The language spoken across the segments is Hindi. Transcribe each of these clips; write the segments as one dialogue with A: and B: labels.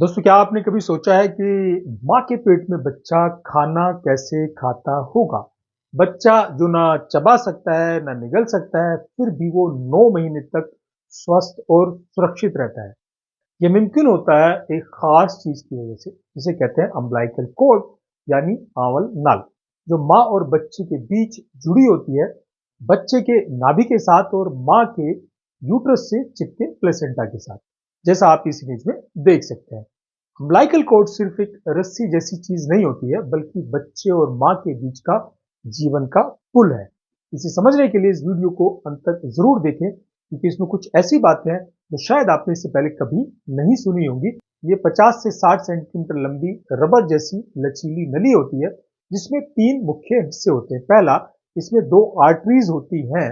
A: दोस्तों, क्या आपने कभी सोचा है कि माँ के पेट में बच्चा खाना कैसे खाता होगा? बच्चा जो ना चबा सकता है, ना निगल सकता है, फिर भी वो 9 महीने तक स्वस्थ और सुरक्षित रहता है। ये मुमकिन होता है एक खास चीज की वजह से, जिसे कहते हैं अम्बिलिकल कॉर्ड, यानी आंवल नाल, जो माँ और बच्चे के बीच जुड़ी होती है, बच्चे के नाभि के साथ और माँ के यूट्रस से चिपके प्लेसेंटा के साथ, जैसा आप इस इमेज में देख सकते हैं। अम्बिलिकल कॉर्ड सिर्फ एक रस्सी जैसी चीज नहीं होती है, बल्कि बच्चे और माँ के बीच का जीवन का पुल है। इसे समझने के लिए इस वीडियो को अंत तक जरूर देखें, क्योंकि इसमें कुछ ऐसी बातें हैं जो शायद आपने इससे पहले कभी नहीं सुनी होंगी। ये 50 से 60 सेंटीमीटर लंबी रबर जैसी लचीली नली होती है, जिसमें 3 मुख्य हिस्से होते हैं। पहला, इसमें 2 आर्टरीज होती हैं।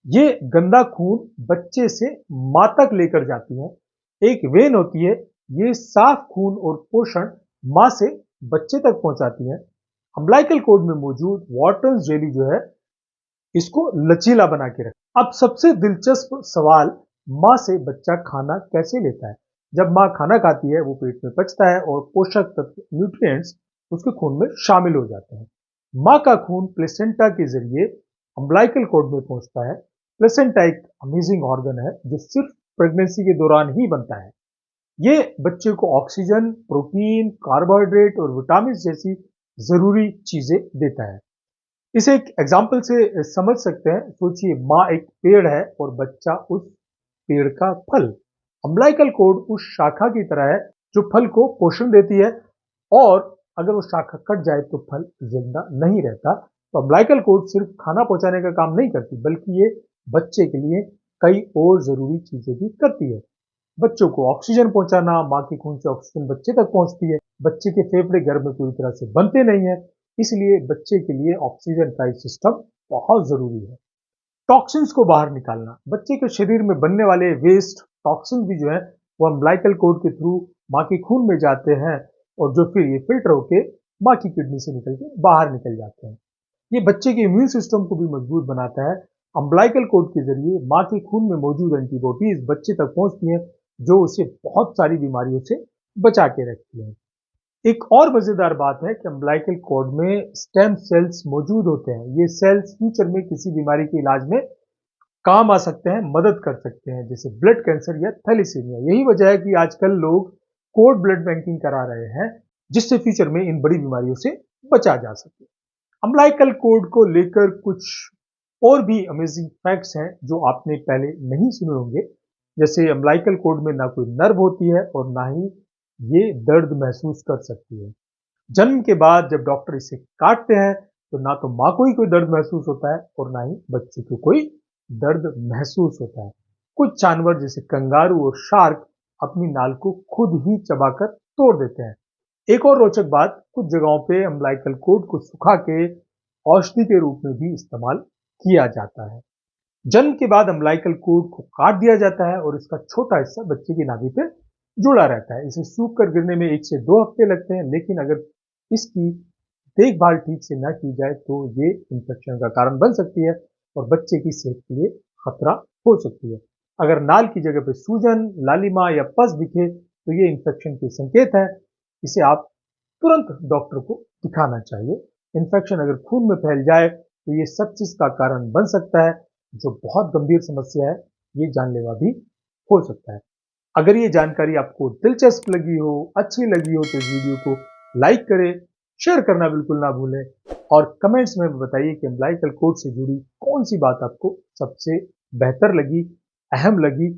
A: ये गंदा खून बच्चे से माँ तक लेकर जाती हैं। एक वेन होती है, ये साफ खून और पोषण माँ से बच्चे तक पहुंचाती है। अम्बिलिकल कॉर्ड में मौजूद वाटर्स जेली जो है, इसको लचीला बना के रखा। अब सबसे दिलचस्प सवाल, माँ से बच्चा खाना कैसे लेता है? जब माँ खाना खाती है, वो पेट में पचता है और पोषक तत्व न्यूट्रिएंट्स उसके खून में शामिल हो जाते हैं। माँ का खून प्लेसेंटा के जरिए अम्बिलिकल कॉर्ड में पहुंचता है। प्लेसेंटा एक अमेजिंग ऑर्गन है जो सिर्फ प्रेगनेंसी के दौरान ही बनता है। ये बच्चे को ऑक्सीजन, प्रोटीन, कार्बोहाइड्रेट और विटामिन जैसी जरूरी चीजें देता है। इसे एक एग्जाम्पल से समझ सकते हैं। सोचिए, माँ एक पेड़ है और बच्चा उस पेड़ का फल। अम्बिलिकल कॉर्ड उस शाखा की तरह है जो फल को पोषण देती है, और अगर वो शाखा कट जाए तो फल जिंदा नहीं रहता। तो अम्बिलिकल कॉर्ड सिर्फ खाना पहुंचाने का काम नहीं करती, बल्कि ये बच्चे के लिए कई और जरूरी चीजें भी करती है। बच्चों को ऑक्सीजन पहुंचाना, माँ के खून से ऑक्सीजन बच्चे तक पहुंचती है। बच्चे के फेफड़े गर्भ में पूरी तरह से बनते नहीं है, इसलिए बच्चे के लिए ऑक्सीजन का सिस्टम बहुत जरूरी है। टॉक्सिन्स को बाहर निकालना, बच्चे के शरीर में बनने वाले वेस्ट टॉक्सिन भी जो है, वो अम्बिलिकल कॉर्ड के थ्रू माँ के खून में जाते हैं, और जो फिर ये फिल्टर होके माँ की किडनी से निकल के बाहर निकल जाते हैं। ये बच्चे के इम्यून सिस्टम को भी मजबूत बनाता है। अम्बिलिकल कॉर्ड के जरिए माँ के खून में मौजूद एंटीबॉडीज बच्चे तक पहुंचती हैं, जो उसे बहुत सारी बीमारियों से बचा के रखती हैं। एक और मजेदार बात है कि अम्बिलिकल कॉर्ड में स्टेम सेल्स मौजूद होते हैं। ये सेल्स फ्यूचर में किसी बीमारी के इलाज में काम आ सकते हैं, मदद कर सकते हैं, जैसे ब्लड कैंसर या थैलेसीमिया। यही वजह है कि आजकल लोग कोड ब्लड बैंकिंग करा रहे हैं, जिससे फ्यूचर में इन बड़ी बीमारियों से बचा जा सके। अम्बिलिकल कॉर्ड को लेकर कुछ और भी अमेजिंग फैक्ट्स हैं जो आपने पहले नहीं सुने होंगे। जैसे अम्बिलिकल कॉर्ड में ना कोई नर्व होती है और ना ही ये दर्द महसूस कर सकती है। जन्म के बाद जब डॉक्टर इसे काटते हैं, तो ना तो माँ को ही कोई दर्द महसूस होता है और ना ही बच्चे को कोई दर्द महसूस होता है। कुछ जानवर जैसे कंगारू और शार्क अपनी नाल को खुद ही चबाकर तोड़ देते हैं। एक और रोचक बात, कुछ जगहों पे अम्बिलिकल कॉर्ड को सुखा के औषधि के रूप में भी इस्तेमाल किया जाता है। जन्म के बाद अम्बिलिकल कॉर्ड को काट दिया जाता है और इसका छोटा हिस्सा बच्चे की नाभि पे जुड़ा रहता है। इसे सूख कर गिरने में 1 से 2 हफ्ते लगते हैं, लेकिन अगर इसकी देखभाल ठीक से न की जाए तो ये इंफेक्शन का कारण बन सकती है और बच्चे की सेहत के लिए खतरा हो सकती है। अगर नाल की जगह पर सूजन, लालिमा या पस दिखे, तो ये इंफेक्शन के संकेत है। इसे आप तुरंत डॉक्टर को दिखाना चाहिए। इन्फेक्शन अगर खून में फैल जाए तो ये sepsis का कारण बन सकता है, जो बहुत गंभीर समस्या है। ये जानलेवा भी हो सकता है। अगर ये जानकारी आपको दिलचस्प लगी हो, अच्छी लगी हो, तो इस वीडियो को लाइक करें, शेयर करना बिल्कुल ना भूलें, और कमेंट्स में बताइए कि अम्बिलिकल कॉर्ड से जुड़ी कौन सी बात आपको सबसे बेहतर लगी, अहम लगी।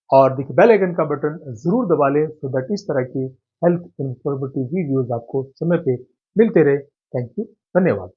A: और देखिए, बेल आइकन का बटन जरूर दबा लें, सो दैट इस तरह की हेल्थ इंफॉर्मेटिव वीडियोस आपको समय पे मिलते रहे। थैंक यू, धन्यवाद।